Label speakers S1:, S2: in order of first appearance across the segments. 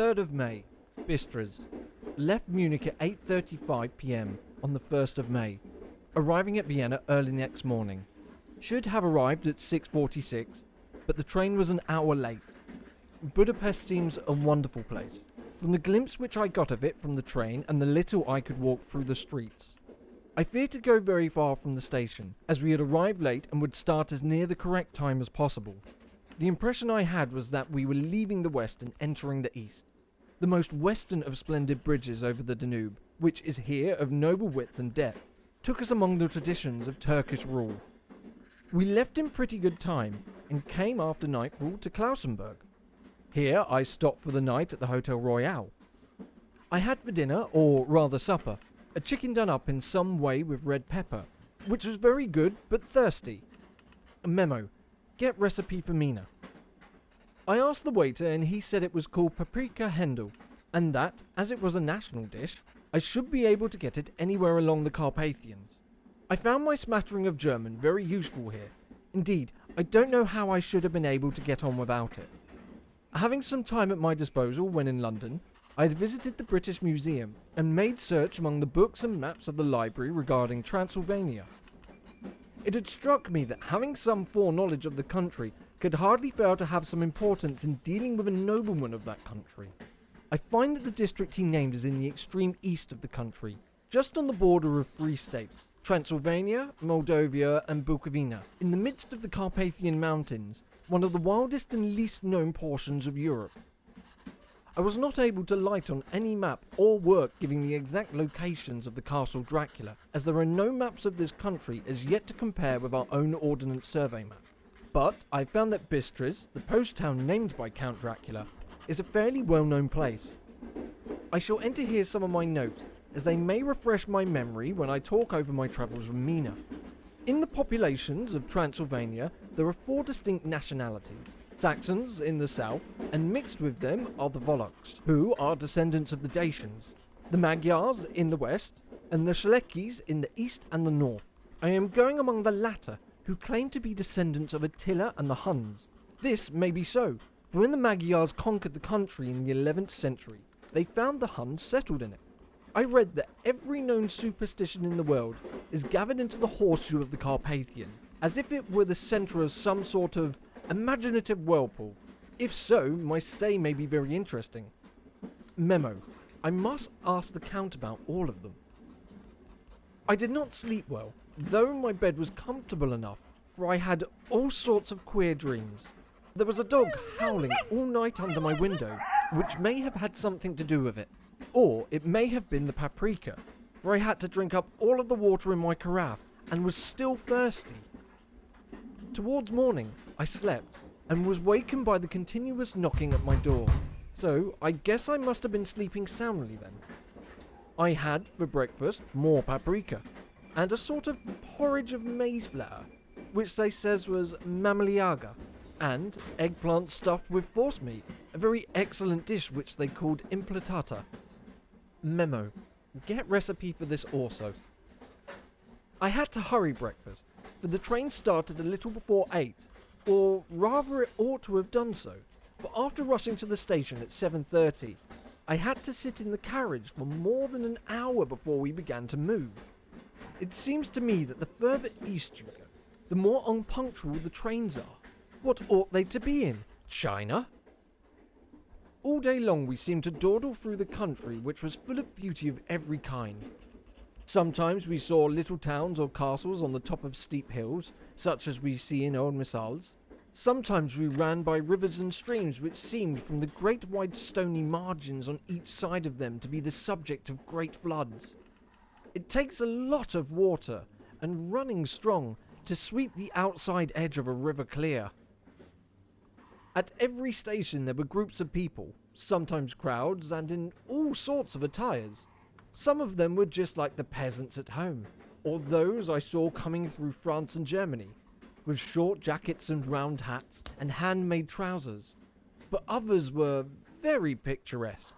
S1: 3rd of May, Bistras. Left Munich at 8:35 p.m. on the 1st of May, arriving at Vienna early next morning. Should have arrived at 6:46, but the train was an hour late. Budapest seems a wonderful place, from the glimpse which I got of it from the train and the little I could walk through the streets. I feared to go very far from the station, as we had arrived late and would start as near the correct time as possible. The impression I had was that we were leaving the west and entering the east. The most western of splendid bridges over the Danube, which is here of noble width and depth, took us among the traditions of Turkish rule. We left in pretty good time, and came after nightfall to Klausenburg. Here I stopped for the night at the Hotel Royal. I had for dinner, or rather supper, a chicken done up in some way with red pepper, which was very good but thirsty. Memo: get recipe for Mina. I asked the waiter and he said it was called paprika Händel, and that, as it was a national dish, I should be able to get it anywhere along the Carpathians. I found my smattering of German very useful here. Indeed, I don't know how I should have been able to get on without it. Having some time at my disposal when in London, I had visited the British Museum and made search among the books and maps of the library regarding Transylvania. It had struck me that having some foreknowledge of the country could hardly fail to have some importance in dealing with a nobleman of that country. I find that the district he named is in the extreme east of the country, just on the border of 3 states, Transylvania, Moldavia and Bukovina, in the midst of the Carpathian Mountains, one of the wildest and least known portions of Europe. I was not able to light on any map or work giving the exact locations of the Castle Dracula, as there are no maps of this country as yet to compare with our own Ordnance Survey map. But I found that Bistras, the post town named by Count Dracula, is a fairly well-known place. I shall enter here some of my notes, as they may refresh my memory when I talk over my travels with Mina. In the populations of Transylvania, there are 4 distinct nationalities. Saxons in the south, and mixed with them are the Volocks, who are descendants of the Dacians, the Magyars in the west, and the Shalekis in the east and the north. I am going among the latter, who claim to be descendants of Attila and the Huns. This may be so, for when the Magyars conquered the country in the 11th century, they found the Huns settled in it. I read that every known superstition in the world is gathered into the horseshoe of the Carpathians, as if it were the centre of some sort of imaginative whirlpool. If so, my stay may be very interesting. Memo: I must ask the Count about all of them. I did not sleep well, though my bed was comfortable enough, for I had all sorts of queer dreams. There was a dog howling all night under my window, which may have had something to do with it. Or it may have been the paprika, for I had to drink up all of the water in my carafe, and was still thirsty. Towards morning, I slept, and was wakened by the continuous knocking at my door, so I guess I must have been sleeping soundly then. I had, for breakfast, more paprika, and a sort of porridge of maize flour, which they says was mamaliaga, and eggplant stuffed with forcemeat, a very excellent dish which they called implatata. Memo: get recipe for this also. I had to hurry breakfast, for the train started a little before 8, or rather it ought to have done so, for after rushing to the station at 7:30, I had to sit in the carriage for more than an hour before we began to move. It seems to me that the further east you go, the more unpunctual the trains are. What ought they to be in? China? All day long we seemed to dawdle through the country, which was full of beauty of every kind. Sometimes we saw little towns or castles on the top of steep hills, such as we see in old missals. Sometimes we ran by rivers and streams which seemed from the great wide stony margins on each side of them to be the subject of great floods. It takes a lot of water, and running strong, to sweep the outside edge of a river clear. At every station there were groups of people, sometimes crowds, and in all sorts of attires. Some of them were just like the peasants at home, or those I saw coming through France and Germany, with short jackets and round hats and handmade trousers, but others were very picturesque.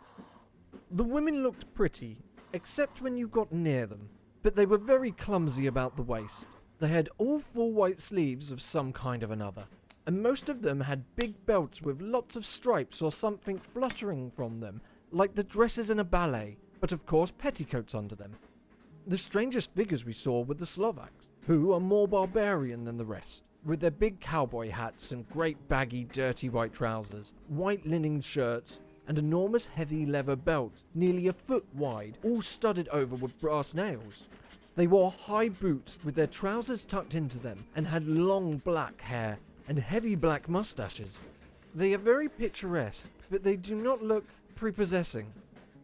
S1: The women looked pretty, except when you got near them, but they were very clumsy about the waist. They had all full white sleeves of some kind of another. and most of them had big belts with lots of stripes or something fluttering from them, like the dresses in a ballet, but of course petticoats under them. The strangest figures we saw were the Slovaks, who are more barbarian than the rest, with their big cowboy hats and great baggy dirty white trousers, white linen shirts, and enormous heavy leather belts, nearly a foot wide, all studded over with brass nails. They wore high boots with their trousers tucked into them, and had long black hair and heavy black mustaches. They are very picturesque, but they do not look prepossessing.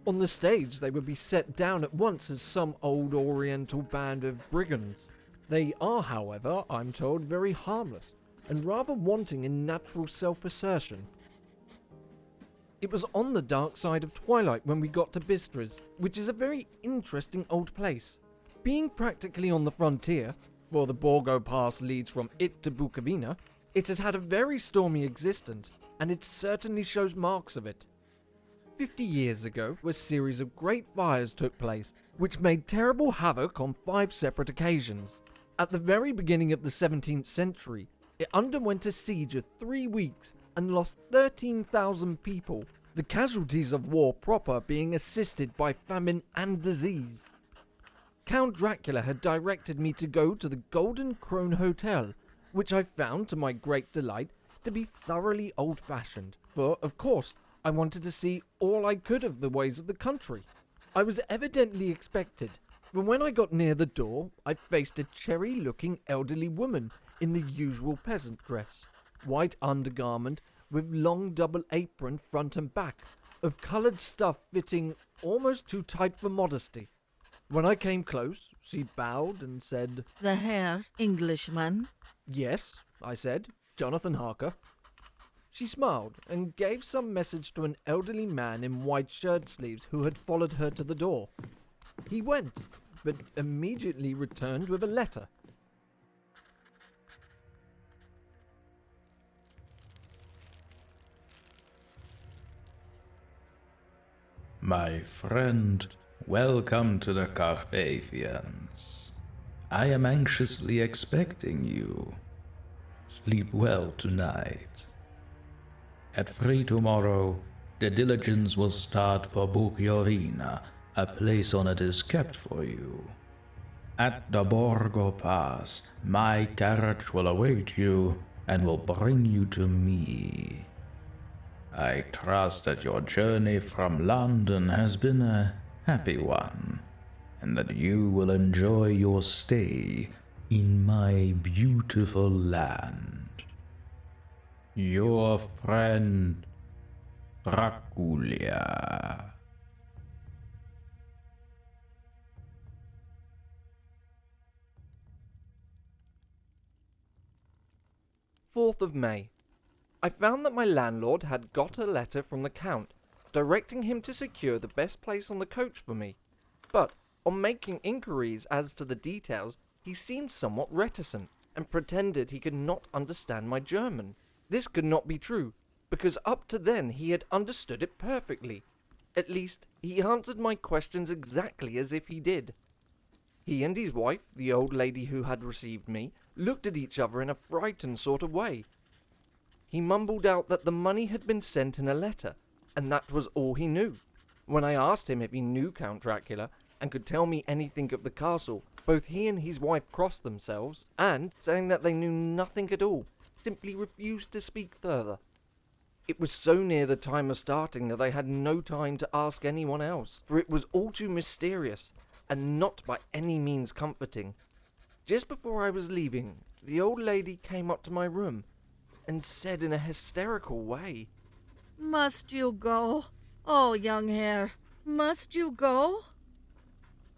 S1: On the stage they would be set down at once as some old oriental band of brigands. They are, however, I'm told, very harmless, and rather wanting in natural self-assertion. It was on the dark side of twilight when we got to Bistras, which is a very interesting old place. Being practically on the frontier, for the Borgo Pass leads from it to Bukovina, it has had a very stormy existence, and it certainly shows marks of it. 50 years ago, a series of great fires took place, which made terrible havoc on 5 separate occasions. At the very beginning of the 17th century, it underwent a siege of 3 weeks and lost 13,000 people, the casualties of war proper being assisted by famine and disease. Count Dracula had directed me to go to the Golden Crone Hotel, which I found, to my great delight, to be thoroughly old-fashioned, for, of course, I wanted to see all I could of the ways of the country. I was evidently expected, for when I got near the door, I faced a cherry-looking elderly woman in the usual peasant dress, white undergarment with long double apron front and back, of coloured stuff fitting almost too tight for modesty. When I came close, she bowed and said,
S2: "The Herr Englishman?"
S1: "Yes," I said, "Jonathan Harker." She smiled and gave some message to an elderly man in white shirt sleeves who had followed her to the door. He went, but immediately returned with a letter.
S3: My friend, welcome to the Carpathians. I am anxiously expecting you. Sleep well tonight. At 3 tomorrow, the diligence will start for Bukovina, a place on it is kept for you. At the Borgo Pass, my carriage will await you and will bring you to me. I trust that your journey from London has been a happy one, and that you will enjoy your stay in my beautiful land. Your friend, Dracula.
S1: 4th of May. I found that my landlord had got a letter from the Count, directing him to secure the best place on the coach for me. But, on making inquiries as to the details, he seemed somewhat reticent, and pretended he could not understand my German. This could not be true, because up to then he had understood it perfectly. At least, he answered my questions exactly as if he did. He and his wife, the old lady who had received me, looked at each other in a frightened sort of way. He mumbled out that the money had been sent in a letter, and that was all he knew. When I asked him if he knew Count Dracula, and could tell me anything of the castle, both he and his wife crossed themselves, and, saying that they knew nothing at all, simply refused to speak further. It was so near the time of starting that I had no time to ask anyone else, for it was all too mysterious, and not by any means comforting. Just before I was leaving, the old lady came up to my room, and said in a hysterical way,
S2: "Must you go? Oh, young Herr, must you go?"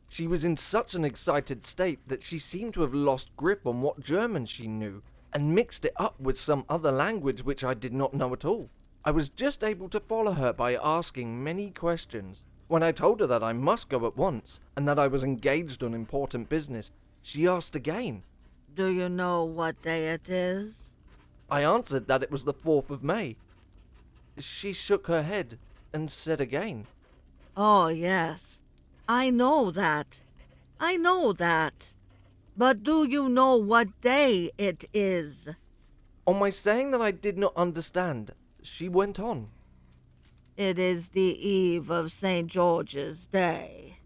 S1: She was in such an excited state that she seemed to have lost grip on what German she knew, and mixed it up with some other language which I did not know at all. I was just able to follow her by asking many questions. When I told her that I must go at once, and that I was engaged on important business, she asked again.
S2: "Do you know what day it is?"
S1: I answered that it was the 4th of May. She shook her head and said again,
S2: "Oh, yes, I know that. I know that. But do you know what day it is?"
S1: On my saying that I did not understand, she went on.
S2: It is the eve of St. George's Day.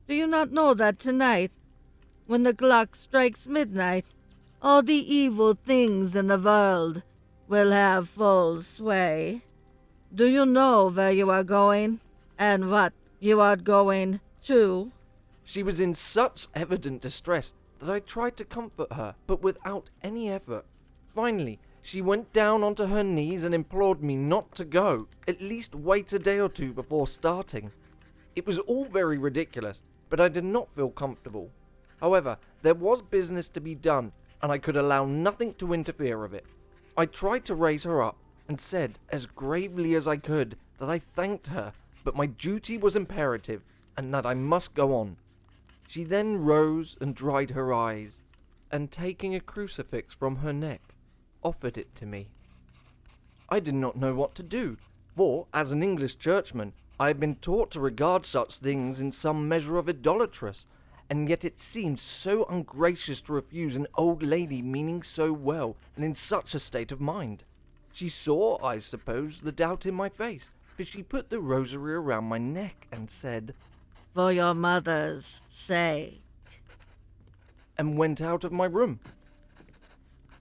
S2: Do you not know that tonight, when the clock strikes midnight, all the evil things in the world will have full sway? Do you know where you are going, and what you are going to?
S1: She was in such evident distress that I tried to comfort her, but without any effort. Finally, she went down onto her knees and implored me not to go, at least wait a day or two before starting. It was all very ridiculous, but I did not feel comfortable. However, there was business to be done, and I could allow nothing to interfere with it. I tried to raise her up, and said, as gravely as I could, that I thanked her, but my duty was imperative, and that I must go on. She then rose and dried her eyes, and taking a crucifix from her neck, offered it to me. I did not know what to do, for, as an English churchman, I had been taught to regard such things in some measure of idolatrous, and yet it seemed so ungracious to refuse an old lady meaning so well, and in such a state of mind. She saw, I suppose, the doubt in my face, for she put the rosary around my neck and said,
S2: For your mother's sake.
S1: and went out of my room.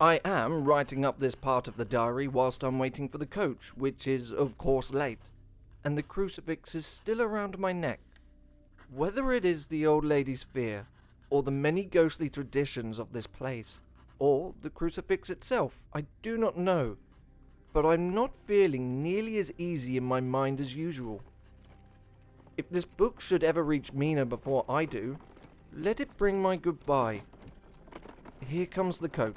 S1: I am writing up this part of the diary whilst I'm waiting for the coach, which is, of course, late, and the crucifix is still around my neck. Whether it is the old lady's fear, or the many ghostly traditions of this place, or the crucifix itself, I do not know, but I'm not feeling nearly as easy in my mind as usual. If this book should ever reach Mina before I do, let it bring my goodbye. Here comes the coach.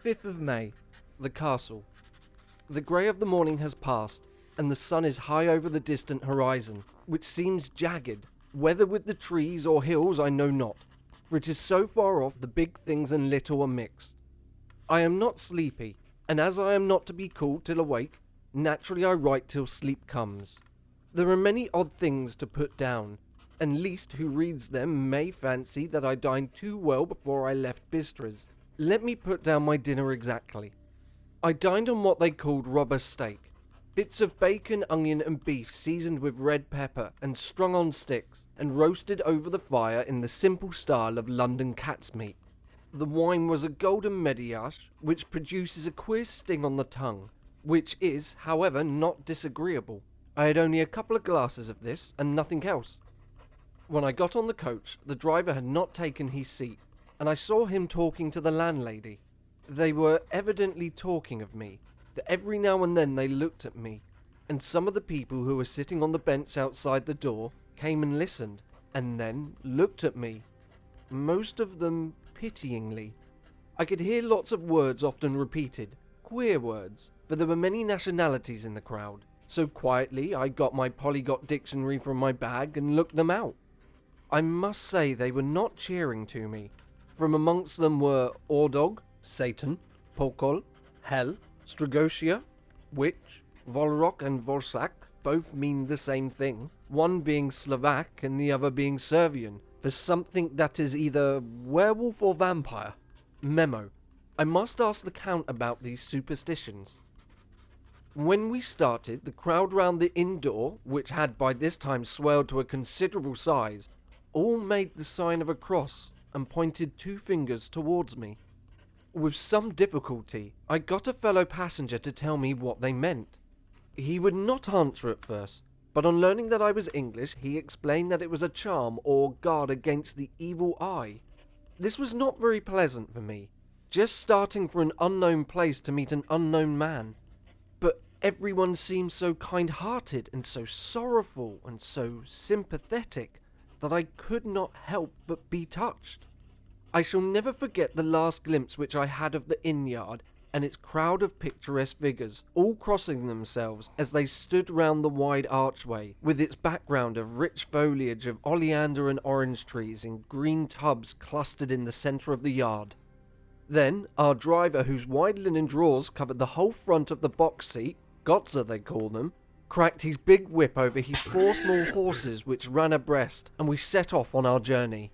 S1: Fifth of May, the castle. The grey of the morning has passed, and the sun is high over the distant horizon, which seems jagged, whether with the trees or hills I know not, for it is so far off the big things and little are mixed. I am not sleepy, and as I am not to be called till awake, naturally I write till sleep comes. There are many odd things to put down, and least who reads them may fancy that I dined too well before I left Bistra's. Let me put down my dinner exactly. I dined on what they called robber steak, bits of bacon, onion and beef seasoned with red pepper and strung on sticks and roasted over the fire in the simple style of London cat's meat. The wine was a golden mediache, which produces a queer sting on the tongue, which is, however, not disagreeable. I had only a couple of glasses of this and nothing else. When I got on the coach, the driver had not taken his seat, and I saw him talking to the landlady. They were evidently talking of me, for every now and then they looked at me, and some of the people who were sitting on the bench outside the door came and listened, and then looked at me, most of them pityingly. I could hear lots of words often repeated, queer words, for there were many nationalities in the crowd, so quietly I got my polyglot dictionary from my bag and looked them out. I must say they were not cheering to me. From amongst them were Ordog, Satan, Pokol, Hell, Stragotia, Witch, Volrok and Volsak, both mean the same thing, one being Slovak and the other being Servian, for something that is either werewolf or vampire. Memo. I must ask the Count about these superstitions. When we started, the crowd round the inn door, which had by this time swelled to a considerable size, all made the sign of a cross and pointed two fingers towards me. With some difficulty, I got a fellow passenger to tell me what they meant. He would not answer at first, but on learning that I was English, he explained that it was a charm or guard against the evil eye. This was not very pleasant for me, just starting for an unknown place to meet an unknown man. But everyone seemed so kind-hearted and so sorrowful and so sympathetic that I could not help but be touched. I shall never forget the last glimpse which I had of the inn yard, and its crowd of picturesque figures, all crossing themselves as they stood round the wide archway, with its background of rich foliage of oleander and orange trees in green tubs clustered in the centre of the yard. Then, our driver, whose wide linen drawers covered the whole front of the box seat, Gotza they call them, cracked his big whip over his 4 small horses which ran abreast, and we set off on our journey.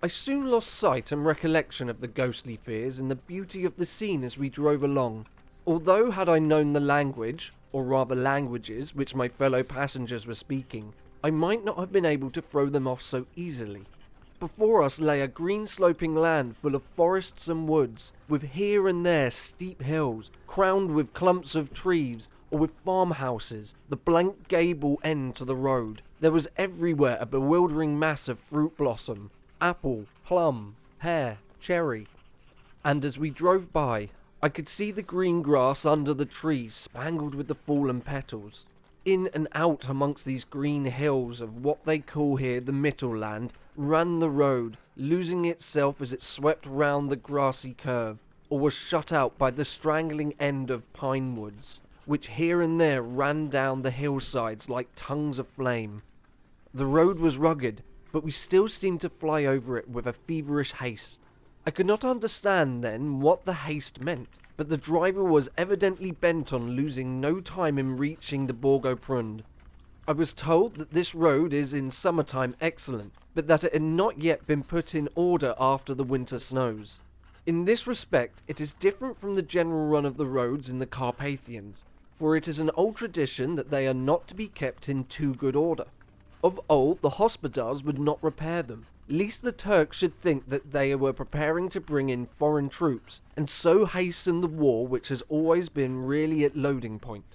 S1: I soon lost sight and recollection of the ghostly fears in the beauty of the scene as we drove along, although had I known the language, or rather languages, which my fellow passengers were speaking, I might not have been able to throw them off so easily. Before us lay a green sloping land full of forests and woods, with here and there steep hills, crowned with clumps of trees, or with farmhouses, the blank gable end to the road. There was everywhere a bewildering mass of fruit blossom, apple, plum, pear, cherry. And as we drove by, I could see the green grass under the trees spangled with the fallen petals. In and out amongst these green hills of what they call here the Mittelland ran the road, losing itself as it swept round the grassy curve, or was shut out by the strangling end of pine woods, which here and there ran down the hillsides like tongues of flame. The road was rugged, but we still seemed to fly over it with a feverish haste. I could not understand then what the haste meant, but the driver was evidently bent on losing no time in reaching the Borgo Pass. I was told that this road is in summertime excellent, but that it had not yet been put in order after the winter snows. In this respect, it is different from the general run of the roads in the Carpathians, for it is an old tradition that they are not to be kept in too good order. Of old, the hospodars would not repair them, lest the Turks should think that they were preparing to bring in foreign troops, and so hasten the war which has always been really at loading point.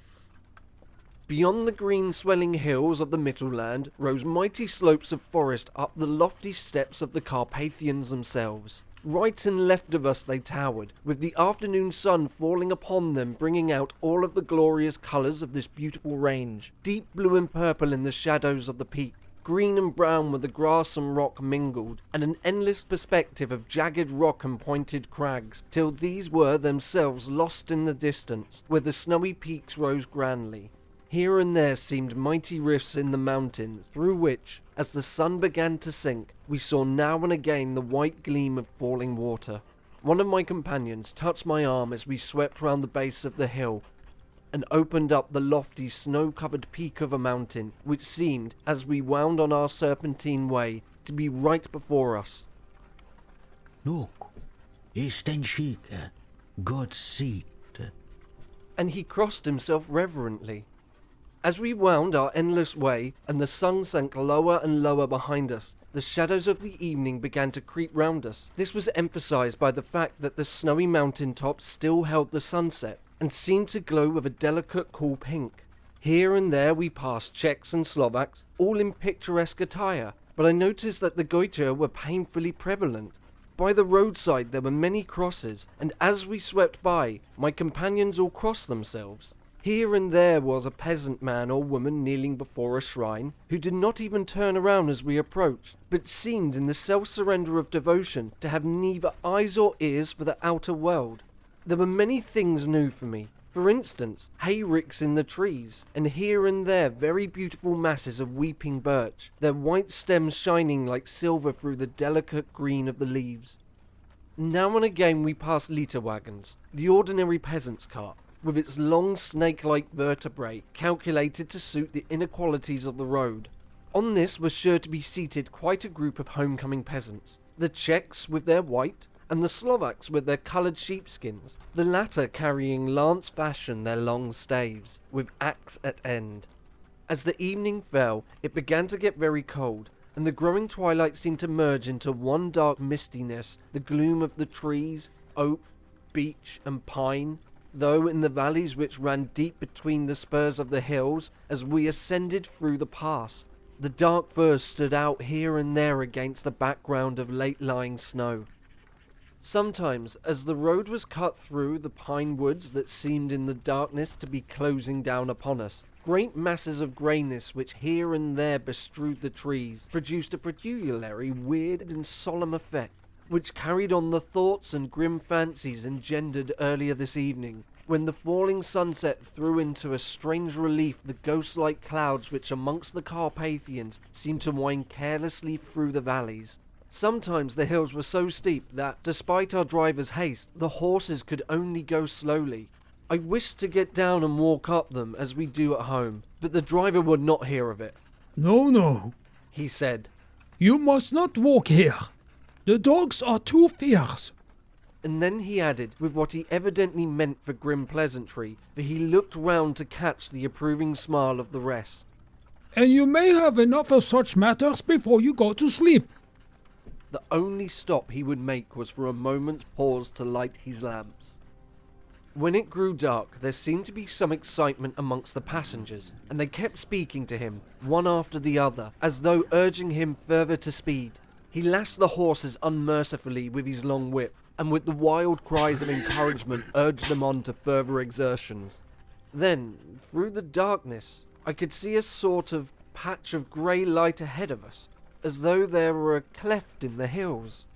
S1: Beyond the green swelling hills of the Mittelland rose mighty slopes of forest up the lofty steps of the Carpathians themselves. Right and left of us they towered, with the afternoon sun falling upon them, bringing out all of the glorious colours of this beautiful range, deep blue and purple in the shadows of the peak, green and brown with the grass and rock mingled, and an endless perspective of jagged rock and pointed crags, till these were themselves lost in the distance, where the snowy peaks rose grandly. Here and there seemed mighty rifts in the mountains, through which, as the sun began to sink, we saw now and again the white gleam of falling water. One of my companions touched my arm as we swept round the base of the hill, and opened up the lofty snow-covered peak of a mountain, which seemed, as we wound on our serpentine way, to be right before us.
S4: Look, ist ein Schicke, Gott sieht.
S1: And he crossed himself reverently. As we wound our endless way, and the sun sank lower and lower behind us, the shadows of the evening began to creep round us. This was emphasized by the fact that the snowy mountain tops still held the sunset, and seemed to glow with a delicate cool pink. Here and there we passed Czechs and Slovaks, all in picturesque attire, but I noticed that the Goiter were painfully prevalent. By the roadside there were many crosses, and as we swept by, my companions all crossed themselves. Here and there was a peasant man or woman kneeling before a shrine, who did not even turn around as we approached, but seemed in the self-surrender of devotion to have neither eyes or ears for the outer world. There were many things new for me. For instance, hayricks in the trees, and here and there very beautiful masses of weeping birch, their white stems shining like silver through the delicate green of the leaves. Now and again we passed litter wagons, the ordinary peasant's cart, with its long snake-like vertebrae calculated to suit the inequalities of the road. On this was sure to be seated quite a group of homecoming peasants, the Czechs with their white, and the Slovaks with their coloured sheepskins, the latter carrying lance-fashion their long staves, with axe at end. As the evening fell, it began to get very cold, and the growing twilight seemed to merge into one dark mistiness, the gloom of the trees, oak, beech, and pine, though in the valleys which ran deep between the spurs of the hills, as we ascended through the pass, the dark firs stood out here and there against the background of late-lying snow. Sometimes, as the road was cut through the pine woods that seemed in the darkness to be closing down upon us, great masses of greyness which here and there bestrewed the trees produced a peculiarly weird and solemn effect. which carried on the thoughts and grim fancies engendered earlier this evening, when the falling sunset threw into a strange relief the ghost-like clouds which amongst the Carpathians seemed to wind carelessly through the valleys. Sometimes the hills were so steep that, despite our driver's haste, the horses could only go slowly. I wished to get down and walk up them as we do at home, but the driver would not hear of it.
S5: No, no.
S1: He said,
S5: You must not walk here. The dogs are too fierce.
S1: and then he added, with what he evidently meant for grim pleasantry, for he looked round to catch the approving smile of the rest.
S5: And you may have enough of such matters before you go to sleep.
S1: The only stop he would make was for a moment's pause to light his lamps. When it grew dark, there seemed to be some excitement amongst the passengers, and they kept speaking to him, one after the other, as though urging him further to speed. He lashed the horses unmercifully with his long whip, and with the wild cries of encouragement urged them on to further exertions. Then, through the darkness, I could see a sort of patch of grey light ahead of us, as though there were a cleft in the hills.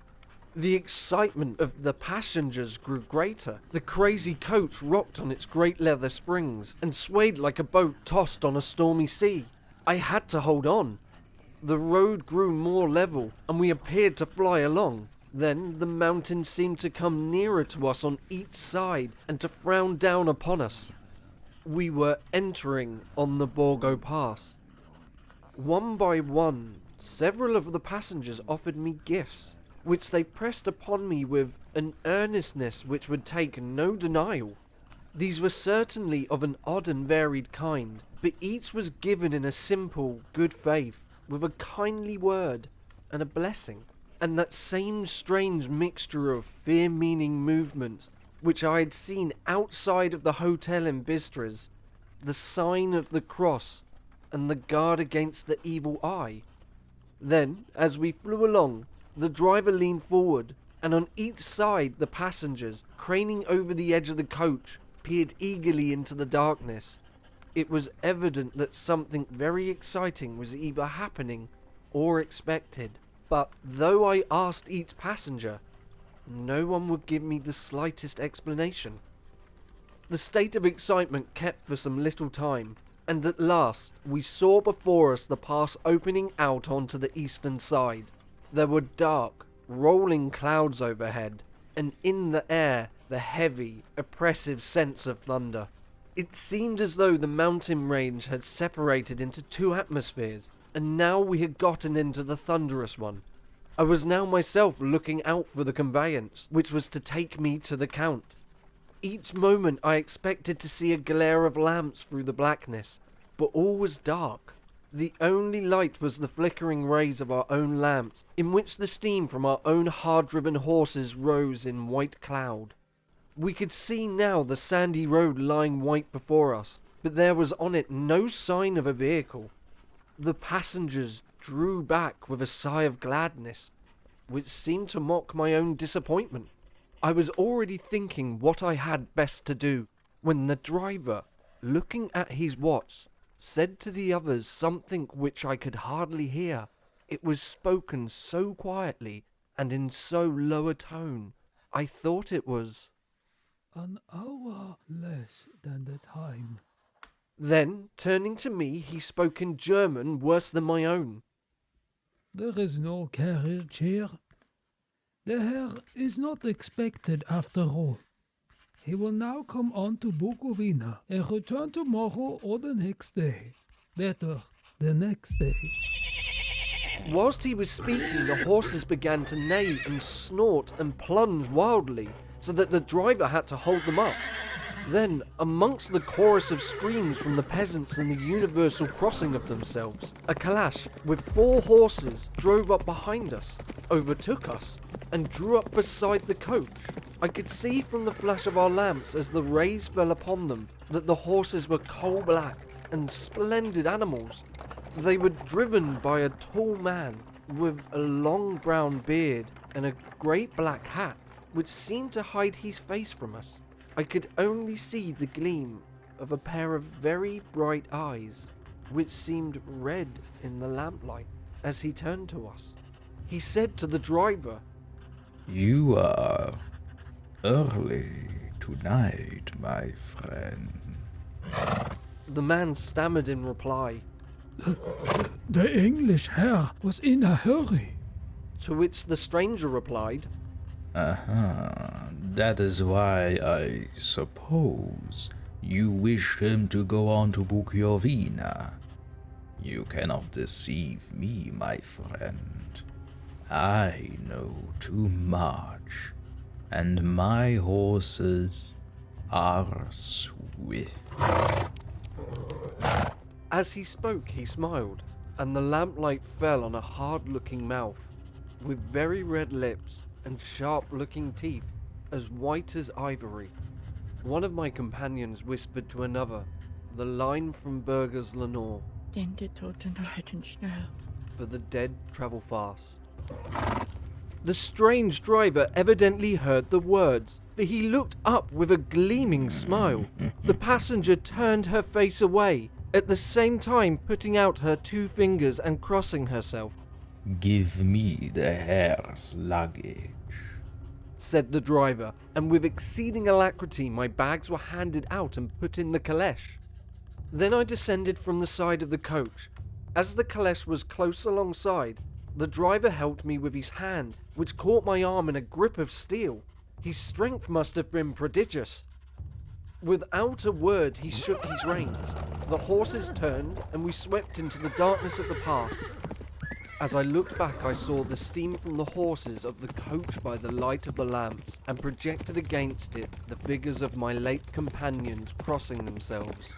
S1: The excitement of the passengers grew greater. The crazy coach rocked on its great leather springs, and swayed like a boat tossed on a stormy sea. I had to hold on. The road grew more level, and we appeared to fly along. Then the mountains seemed to come nearer to us on each side, and to frown down upon us. We were entering on the Borgo Pass. One by one, several of the passengers offered me gifts, which they pressed upon me with an earnestness which would take no denial. These were certainly of an odd and varied kind, but each was given in a simple good faith, with a kindly word and a blessing, and that same strange mixture of fear-meaning movements which I had seen outside of the hotel in Bistras, the sign of the cross and the guard against the evil eye. Then, as we flew along, the driver leaned forward, and on each side the passengers, craning over the edge of the coach, peered eagerly into the darkness. It was evident that something very exciting was either happening or expected. But though I asked each passenger, no one would give me the slightest explanation. The state of excitement kept for some little time, and at last we saw before us the pass opening out onto the eastern side. There were dark, rolling clouds overhead, and in the air the heavy, oppressive sense of thunder. It seemed as though the mountain range had separated into two atmospheres, and now we had gotten into the thunderous one. I was now myself looking out for the conveyance, which was to take me to the Count. Each moment I expected to see a glare of lamps through the blackness, but all was dark. The only light was the flickering rays of our own lamps, in which the steam from our own hard-driven horses rose in white cloud. We could see now the sandy road lying white before us, but there was on it no sign of a vehicle. The passengers drew back with a sigh of gladness, which seemed to mock my own disappointment. I was already thinking what I had best to do, when the driver, looking at his watch, said to the others something which I could hardly hear. It was spoken so quietly, and in so low a tone, I thought it was,
S5: An hour less than the time.
S1: Then, turning to me, he spoke in German worse than my own.
S5: There is no carriage here. The Herr is not expected after all. He will now come on to Bukovina and return tomorrow or the next day. Better, the next day.
S1: Whilst he was speaking, the horses began to neigh and snort and plunge wildly, so that the driver had to hold them up. Then, amongst the chorus of screams from the peasants and the universal crossing of themselves, a calash with 4 horses drove up behind us, overtook us, and drew up beside the coach. I could see from the flash of our lamps as the rays fell upon them that the horses were coal black and splendid animals. They were driven by a tall man with a long brown beard and a great black hat, which seemed to hide his face from us. I could only see the gleam of a pair of very bright eyes, which seemed red in the lamplight, as he turned to us. He said to the driver,
S3: You are early tonight, my friend.
S1: The man stammered in reply,
S5: The English Herr was in a hurry.
S1: to which the stranger replied,
S3: That is why I suppose you wish him to go on to Bukovina. You cannot deceive me, my friend. I know too much, and my horses are swift.
S1: As he spoke, he smiled, and the lamplight fell on a hard-looking mouth, with very red lips and sharp-looking teeth, as white as ivory. One of my companions whispered to another the line from Burger's Lenore,
S2: Denn die Toten reiten schnell.
S1: for the dead travel fast. The strange driver evidently heard the words, for he looked up with a gleaming smile. The passenger turned her face away, at the same time putting out her 2 fingers and crossing herself.
S3: Give me the Herr's luggage.
S1: Said the driver, and with exceeding alacrity my bags were handed out and put in the caleche. Then I descended from the side of the coach. As the caleche was close alongside, the driver helped me with his hand, which caught my arm in a grip of steel. His strength must have been prodigious. Without a word, he shook his reins. The horses turned, and we swept into the darkness of the pass. As I looked back, I saw the steam from the horses of the coach by the light of the lamps, and projected against it the figures of my late companions crossing themselves.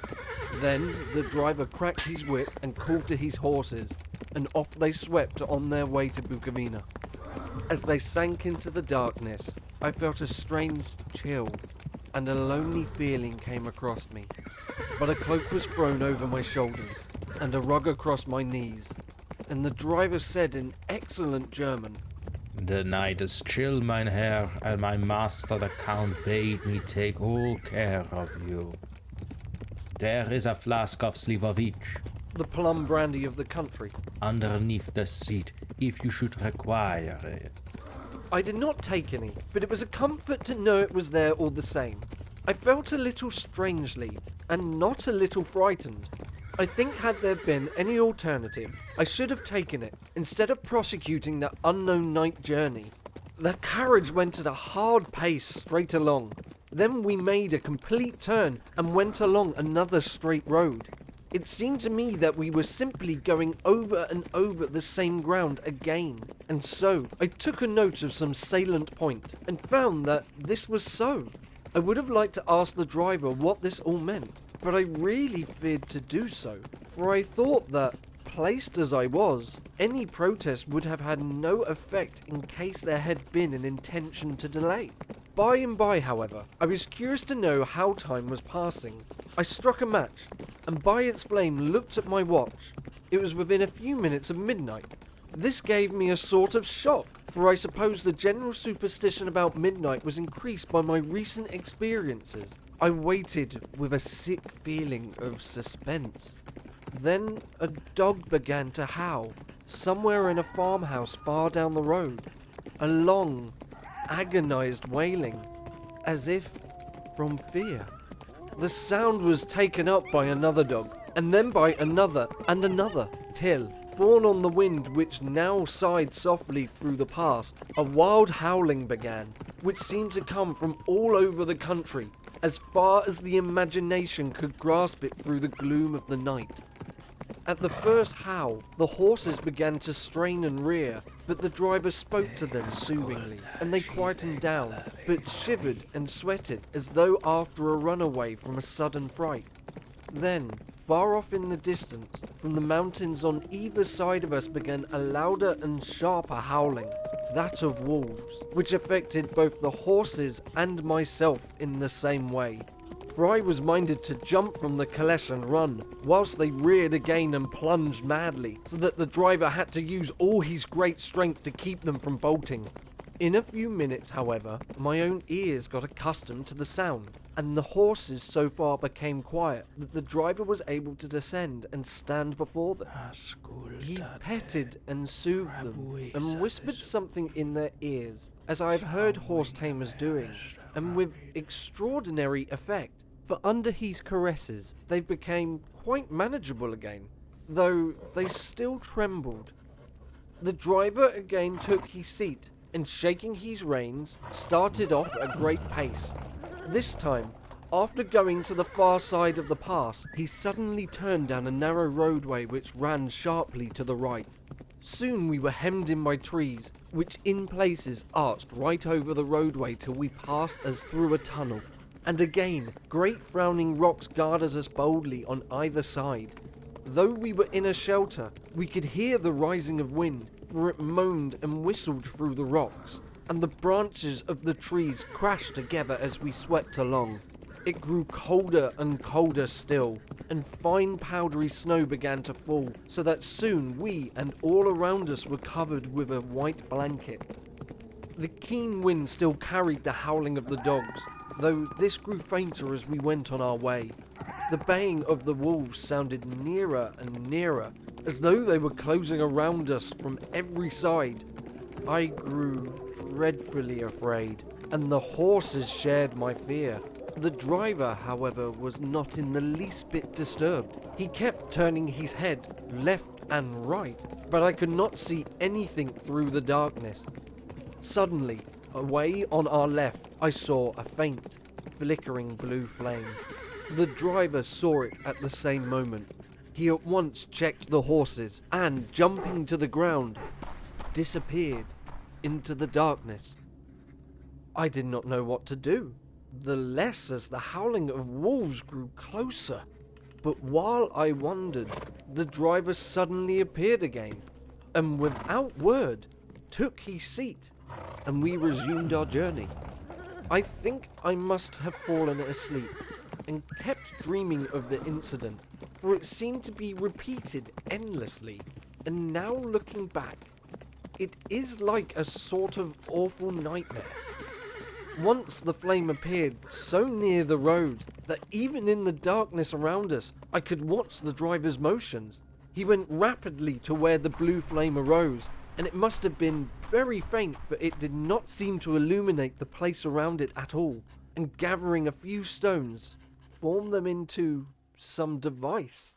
S1: Then the driver cracked his whip and called to his horses, and off they swept on their way to Bukovina. As they sank into the darkness, I felt a strange chill, and a lonely feeling came across me. But a cloak was thrown over my shoulders, and a rug across my knees, and the driver said in excellent German,
S3: The night is chill, mein Herr, and my master the Count bade me take all care of you. There is a flask of Slivovich
S1: the plum brandy of the country.
S3: underneath the seat if you should require it.
S1: I did not take any, but it was a comfort to know it was there all the same. I felt a little strangely, and not a little frightened. I think had there been any alternative, I should have taken it, instead of prosecuting that unknown night journey. The carriage went at a hard pace straight along. Then we made a complete turn and went along another straight road. It seemed to me that we were simply going over and over the same ground again, and so I took a note of some salient point and found that this was so. I would have liked to ask the driver what this all meant, but I really feared to do so, for I thought that, placed as I was, any protest would have had no effect in case there had been an intention to delay. By and by, however, I was curious to know how time was passing. I struck a match, and by its flame looked at my watch. It was within a few minutes of midnight. This gave me a sort of shock, for I suppose the general superstition about midnight was increased by my recent experiences. I waited with a sick feeling of suspense. Then a dog began to howl, somewhere in a farmhouse far down the road. A long, agonized wailing, as if from fear. The sound was taken up by another dog, and then by another and another, till, borne on the wind which now sighed softly through the pass, a wild howling began, which seemed to come from all over the country, as far as the imagination could grasp it through the gloom of the night. At the first howl, the horses began to strain and rear, but the driver spoke to them soothingly, and they quietened down, but shivered and sweated as though after a runaway from a sudden fright. Then, far off in the distance, from the mountains on either side of us began a louder and sharper howling, that of wolves, which affected both the horses and myself in the same way. For I was minded to jump from the caleche and run, whilst they reared again and plunged madly, so that the driver had to use all his great strength to keep them from bolting. In a few minutes, however, my own ears got accustomed to the sound, and the horses so far became quiet that the driver was able to descend and stand before them. He petted and soothed them, and whispered something in their ears, as I have heard horse tamers doing, and with extraordinary effect, for under his caresses they became quite manageable again, though they still trembled. The driver again took his seat, and shaking his reins, started off at a great pace. This time, after going to the far side of the pass, he suddenly turned down a narrow roadway which ran sharply to the right. Soon we were hemmed in by trees, which in places arched right over the roadway till we passed as through a tunnel. And again, great frowning rocks guarded us boldly on either side. Though we were in a shelter, we could hear the rising of wind, for it moaned and whistled through the rocks, and the branches of the trees crashed together as we swept along. It grew colder and colder still, and fine powdery snow began to fall, so that soon we and all around us were covered with a white blanket. The keen wind still carried the howling of the dogs, though this grew fainter as we went on our way. The baying of the wolves sounded nearer and nearer, as though they were closing around us from every side. I grew dreadfully afraid, and the horses shared my fear. The driver, however, was not in the least bit disturbed. He kept turning his head left and right, but I could not see anything through the darkness. Suddenly, away on our left, I saw a faint, flickering blue flame. The driver saw it at the same moment. He at once checked the horses and, jumping to the ground, disappeared into the darkness. I did not know what to do, the less as the howling of wolves grew closer. But while I wondered, the driver suddenly appeared again, and without word, took his seat, and we resumed our journey. I think I must have fallen asleep, and kept dreaming of the incident, for it seemed to be repeated endlessly, and now looking back, it is like a sort of awful nightmare. Once the flame appeared so near the road that even in the darkness around us, I could watch the driver's motions. He went rapidly to where the blue flame arose, and it must have been very faint, for it did not seem to illuminate the place around it at all, and gathering a few stones, form them into some device.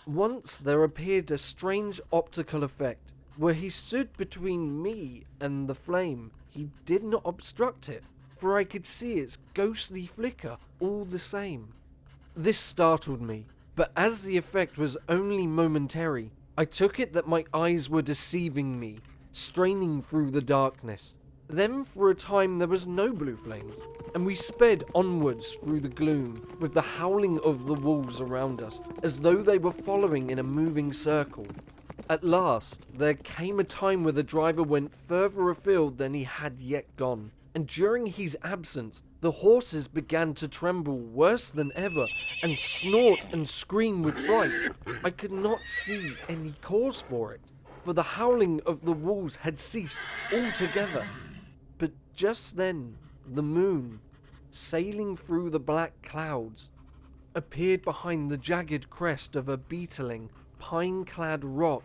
S1: Once there appeared a strange optical effect, where he stood between me and the flame. He did not obstruct it, for I could see its ghostly flicker all the same. This startled me, but as the effect was only momentary, I took it that my eyes were deceiving me, straining through the darkness. Then for a time there was no blue flames, and we sped onwards through the gloom, with the howling of the wolves around us, as though they were following in a moving circle. At last, there came a time where the driver went further afield than he had yet gone, and during his absence, the horses began to tremble worse than ever, and snort and scream with fright. I could not see any cause for it, for the howling of the wolves had ceased altogether. But just then, the moon, sailing through the black clouds, appeared behind the jagged crest of a beetling, pine-clad rock,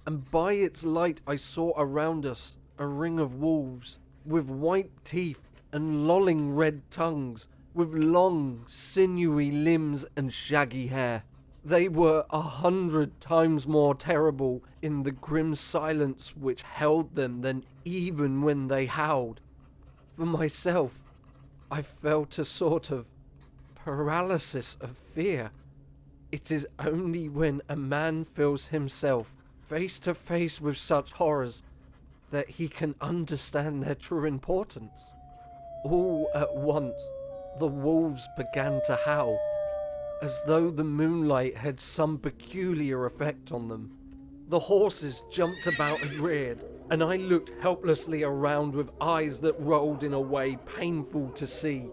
S1: and by its light I saw around us a ring of wolves, with white teeth and lolling red tongues, with long, sinewy limbs and shaggy hair. They were 100 times more terrible in the grim silence which held them than even when they howled. For myself, I felt a sort of paralysis of fear. It is only when a man feels himself face to face with such horrors that he can understand their true importance. All at once, the wolves began to howl, as though the moonlight had some peculiar effect on them. The horses jumped about and reared, and I looked helplessly around with eyes that rolled in a way painful to see.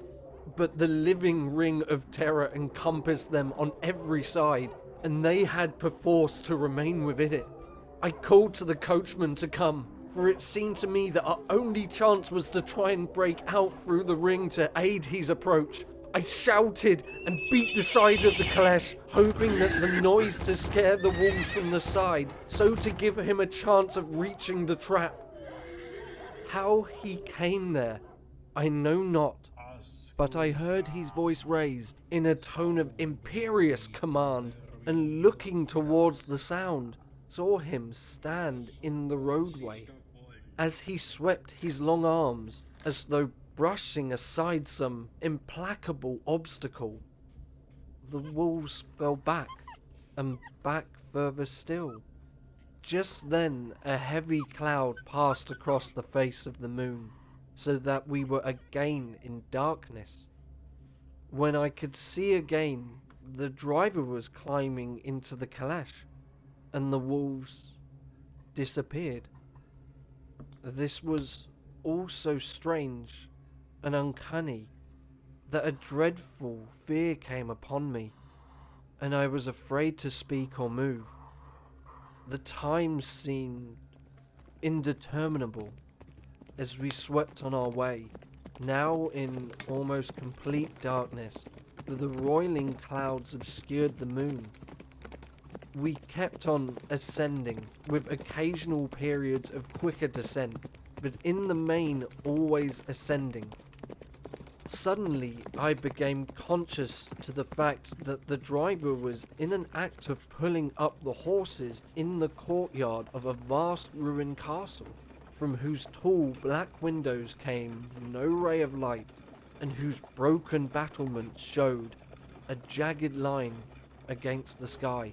S1: But the living ring of terror encompassed them on every side, and they had perforce to remain within it. I called to the coachman to come, for it seemed to me that our only chance was to try and break out through the ring to aid his approach. I shouted and beat the side of the caleche, hoping that the noise to scare the wolves from the side, so to give him a chance of reaching the trap. How he came there, I know not, but I heard his voice raised in a tone of imperious command, and looking towards the sound, saw him stand in the roadway. As he swept his long arms, as though brushing aside some implacable obstacle, the wolves fell back, and back further still. Just then a heavy cloud passed across the face of the moon, so that we were again in darkness. When I could see again, the driver was climbing into the caleche, and the wolves disappeared. This was all so strange and uncanny that a dreadful fear came upon me, and I was afraid to speak or move. The time seemed indeterminable as we swept on our way, now in almost complete darkness, for the roiling clouds obscured the moon. We kept on ascending, with occasional periods of quicker descent, but in the main always ascending. Suddenly, I became conscious to the fact that the driver was in an act of pulling up the horses in the courtyard of a vast ruined castle, from whose tall black windows came no ray of light, and whose broken battlements showed a jagged line against the sky.